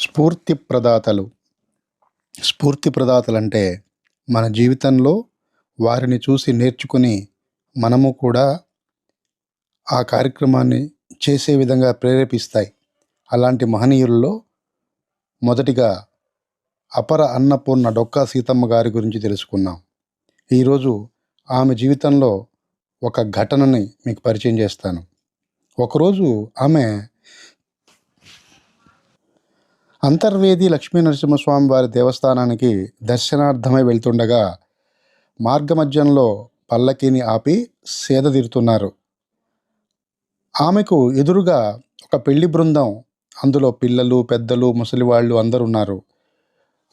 స్ఫూర్తి ప్రదాతలు. స్ఫూర్తి ప్రదాతలంటే మన జీవితంలో వారిని చూసి నేర్చుకుని మనము కూడా ఆ కార్యక్రమాన్ని చేసే విధంగా ప్రేరేపిస్తాయి. అలాంటి మహనీయుల్లో మొదటిగా అపర అన్నపూర్ణ డొక్కా సీతమ్మ గారి గురించి తెలుసుకుందాం. ఈరోజు ఆమె జీవితంలో ఒక ఘటనని మీకు పరిచయం చేస్తాను. ఒకరోజు ఆమె అంతర్వేది లక్ష్మీ నరసింహస్వామి వారి దేవస్థానానికి దర్శనార్థమై వెళ్తుండగా మార్గమధ్యంలో పల్లకీని ఆపి సేద తీరుతున్నారు. ఆమెకు ఎదురుగా ఒక పెళ్లి బృందం, అందులో పిల్లలు, పెద్దలు, ముసలివాళ్ళు అందరూ ఉన్నారు.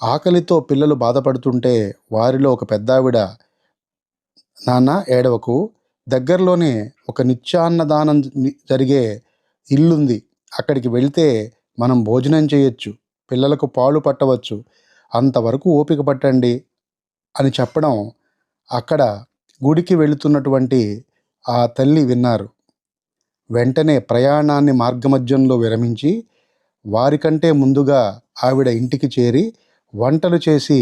ఆకలితో పిల్లలు బాధపడుతుంటే వారిలో ఒక పెద్దావిడ, నాన్న ఏడవకు, దగ్గరలోనే ఒక నిత్యాన్నదానం జరిగే ఇల్లుంది, అక్కడికి వెళ్తే మనం భోజనం చేయొచ్చు, పిల్లలకు పాలు పట్టవచ్చు, అంతవరకు ఓపిక పట్టండి అని చెప్పడం అక్కడ గుడికి వెళుతున్నటువంటి ఆ తల్లి విన్నారు. వెంటనే ప్రయాణాన్ని మార్గమధ్యంలో విరమించి వారికంటే ముందుగా ఆవిడ ఇంటికి చేరి వంటలు చేసి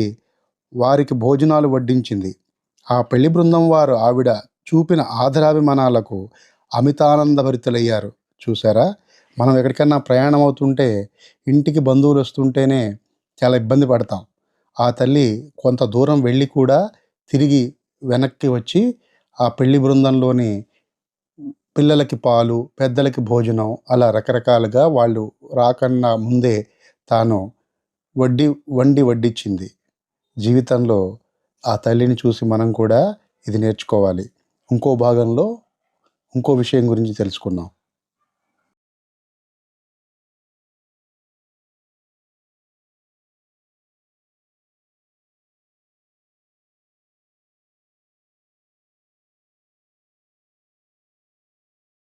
వారికి భోజనాలు వడ్డించింది. ఆ పెళ్లి బృందం వారు ఆవిడ చూపిన ఆదరాభిమానాలకు అమితానందభరితులయ్యారు. చూసారా, మనం ఎక్కడికన్నా ప్రయాణం అవుతుంటే ఇంటికి బంధువులు వస్తుంటేనే చాలా ఇబ్బంది పడతాం. ఆ తల్లి కొంత దూరం వెళ్ళి కూడా తిరిగి వెనక్కి వచ్చి ఆ పెళ్లి బృందంలోని పిల్లలకి పాలు, పెద్దలకి భోజనం, అలా రకరకాలుగా వాళ్ళు రాకన్నా ముందే తాను వండి వడ్డించింది. జీవితంలో ఆ తల్లిని చూసి మనం కూడా ఇది నేర్చుకోవాలి. ఇంకో భాగంలో ఇంకో విషయం గురించి తెలుసుకుందాం.